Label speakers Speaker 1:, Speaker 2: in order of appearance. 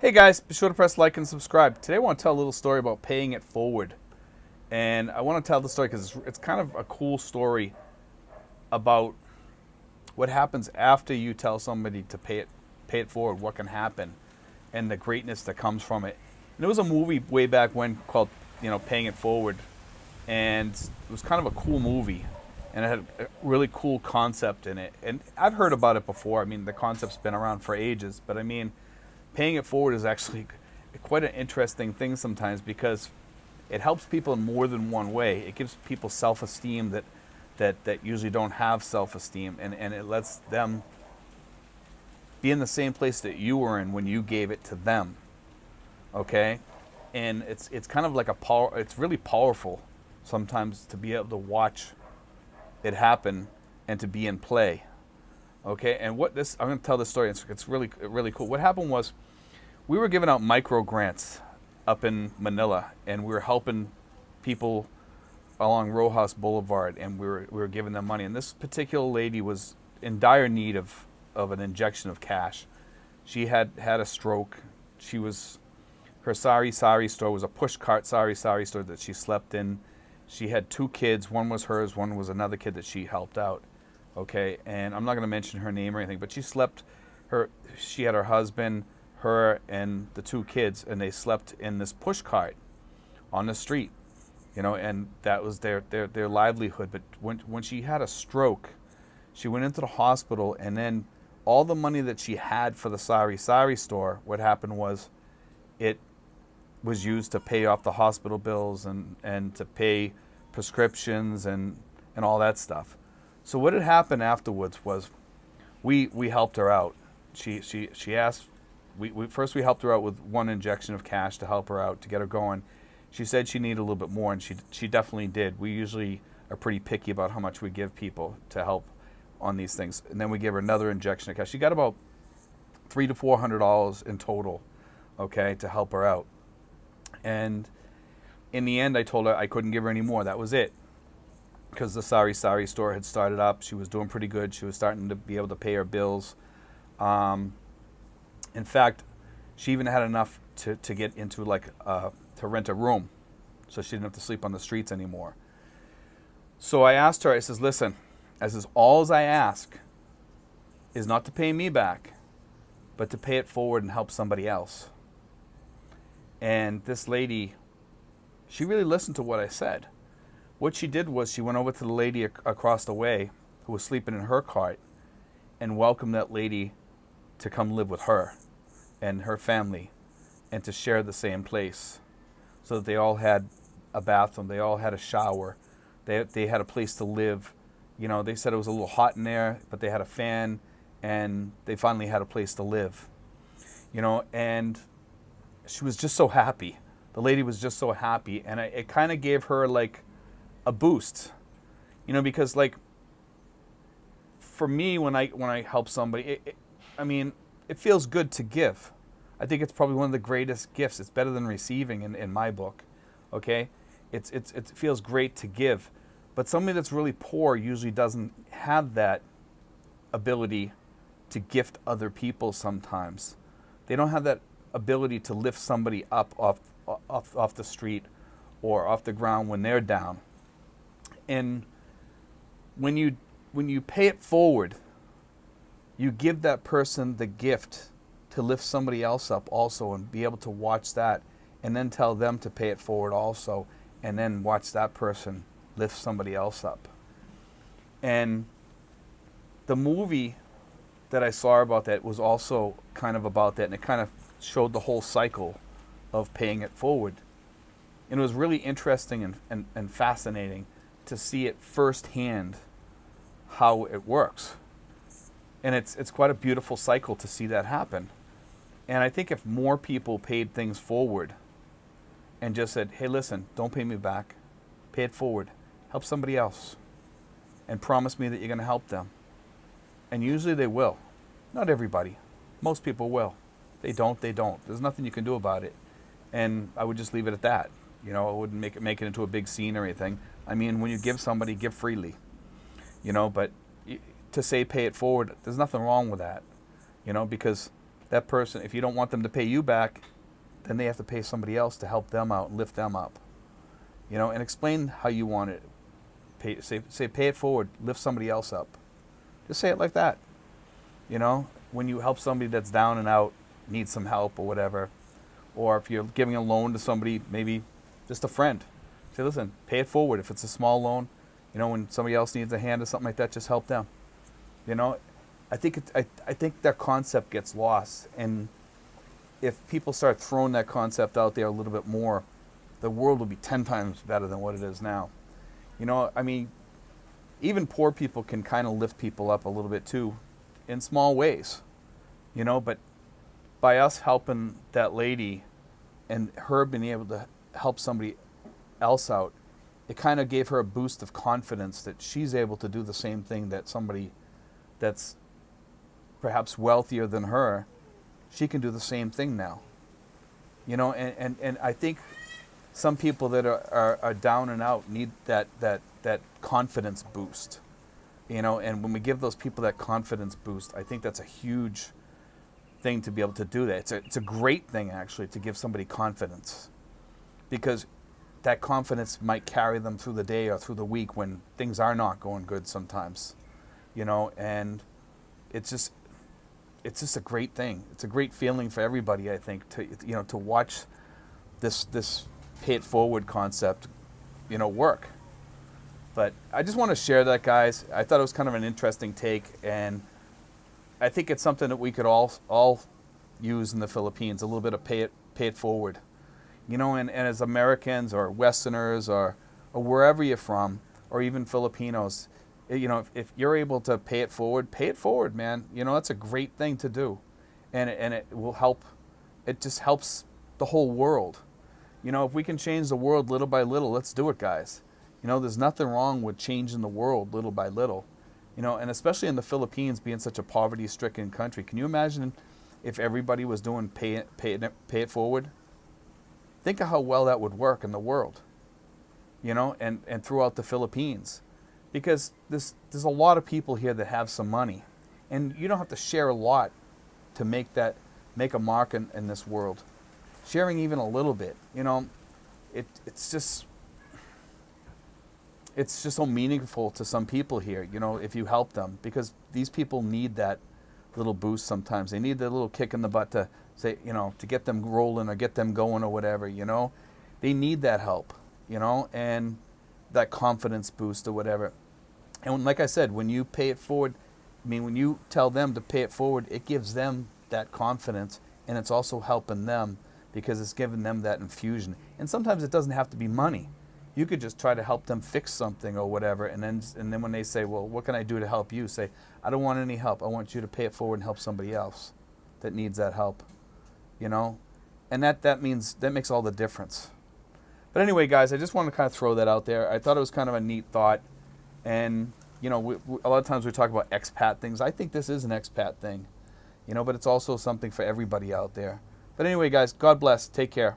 Speaker 1: Hey guys, be sure to press like and subscribe. Today I want to tell a little story about paying it forward. And I want to tell the story because it's kind of a cool story about what happens after you tell somebody to pay it forward, what can happen, and the greatness that comes from it. And there was a movie way back when called, Paying It Forward. And it was kind of a cool movie. And it had a really cool concept in it. And I've heard about it before. I mean, the concept's been around for ages. But I mean, paying it forward is actually quite an interesting thing sometimes because it helps people in more than one way. It gives people self-esteem that usually don't have self-esteem, and it lets them be in the same place that you were in when you gave it to them. Okay, and it's kind of like a power. It's really powerful sometimes to be able to watch it happen and to be in play. Okay, and what this I'm going to tell this story. It's really cool. What happened was we were giving out micro grants up in Manila, and we were helping people along Rojas Boulevard, and we were giving them money. And this particular lady was in dire need of an injection of cash. She had had a stroke. She was Her sari sari store was a push cart sari sari store that she slept in. She had two kids. One was hers. One was another kid that she helped out. Okay, and I'm not going to mention her name or anything, but her. She had her husband, her, and the two kids, and they slept in this push cart on the street, and that was their livelihood. But when she had a stroke, she went into the hospital, and then all the money that she had for the sari sari store, what happened was it was used to pay off the hospital bills and to pay prescriptions and all that stuff. So what had happened afterwards was we helped her out. She asked, we helped her out with one injection of cash to help her out to get her going. She said she needed a little bit more, and she definitely did. We usually are pretty picky about how much we give people to help on these things, and then we give her another injection of cash. She got about $300 to $400 in total, okay, to help her out. And in the end, I told her I couldn't give her any more. That was it, because the sari sari store had started up. She was doing pretty good. She was starting to be able to pay her bills. Um, in fact, she even had enough to get into to rent a room, so she didn't have to sleep on the streets anymore. So I asked her. I says, "Listen, all I ask is not to pay me back, but to pay it forward and help somebody else." And this lady, she really listened to what I said. What she did was she went over to the lady across the way who was sleeping in her cart and welcomed that lady to come live with her and her family and to share the same place, so that they all had a bathroom, they all had a shower, they had a place to live. They said it was a little hot in there, but they had a fan, and they finally had a place to live. And she was just so happy. The lady was just so happy, and it kind of gave her like a boost, because like for me, when I help somebody, it feels good to give. I think it's probably one of the greatest gifts. It's better than receiving in my book. Okay, it feels great to give, but somebody that's really poor usually doesn't have that ability to gift other people. Sometimes they don't have that ability to lift somebody up off the street or off the ground when they're down. And when you pay it forward, you give that person the gift to lift somebody else up also, and be able to watch that, and then tell them to pay it forward also, and then watch that person lift somebody else up. And the movie that I saw about that was also kind of about that, and it kind of showed the whole cycle of paying it forward. And it was really interesting and fascinating to see it firsthand how it works. And it's quite a beautiful cycle to see that happen. And I think if more people paid things forward and just said, "Hey, listen, don't pay me back. Pay it forward. Help somebody else. And promise me that you're going to help them." And usually they will. Not everybody. Most people will. They don't, they don't. There's nothing you can do about it. And I would just leave it at that. I wouldn't make it into a big scene or anything. I mean, when you give somebody, give freely. But to say pay it forward, there's nothing wrong with that. Because that person, if you don't want them to pay you back, then they have to pay somebody else to help them out and lift them up. And explain how you want it. Say pay it forward, lift somebody else up. Just say it like that. When you help somebody that's down and out, needs some help or whatever, or if you're giving a loan to somebody, maybe just a friend, say, listen, pay it forward. If it's a small loan, when somebody else needs a hand or something like that, just help them. I think that concept gets lost, and if people start throwing that concept out there a little bit more, the world will be 10 times better than what it is now. Even poor people can kind of lift people up a little bit too, in small ways, but by us helping that lady and her being able to help somebody else out, it kind of gave her a boost of confidence that she's able to do the same thing that somebody that's perhaps wealthier than her, she can do the same thing now. And I think some people that are down and out need that confidence boost. And when we give those people that confidence boost, I think that's a huge thing to be able to do that. It's a great thing, actually, to give somebody confidence, because that confidence might carry them through the day or through the week when things are not going good sometimes. And it's just a great thing. It's a great feeling for everybody, I think, to watch this pay it forward concept, work. But I just want to share that, guys. I thought it was kind of an interesting take, and I think it's something that we could all use in the Philippines, a little bit of pay it forward. And as Americans or Westerners or wherever you're from, or even Filipinos, if you're able to pay it forward, man. That's a great thing to do. And it will help. It just helps the whole world. If we can change the world little by little, let's do it, guys. There's nothing wrong with changing the world little by little. And especially in the Philippines being such a poverty-stricken country. Can you imagine if everybody was doing pay it forward? Think of how well that would work in the world, and throughout the Philippines. Because there's a lot of people here that have some money. And you don't have to share a lot to make a mark in this world. Sharing even a little bit, it's just so meaningful to some people here, if you help them, because these people need that little boost sometimes. They need that little kick in the butt to say, to get them rolling or get them going or whatever, They need that help, and that confidence boost or whatever. And like I said, when you pay it forward, when you tell them to pay it forward, it gives them that confidence, and it's also helping them because it's giving them that infusion. And sometimes it doesn't have to be money. You could just try to help them fix something or whatever, and then when they say, well, what can I do to help you? Say, I don't want any help. I want you to pay it forward and help somebody else that needs that help, And that makes all the difference. But anyway, guys, I just want to kind of throw that out there. I thought it was kind of a neat thought. And, a lot of times we talk about expat things. I think this is an expat thing, but it's also something for everybody out there. But anyway, guys, God bless. Take care.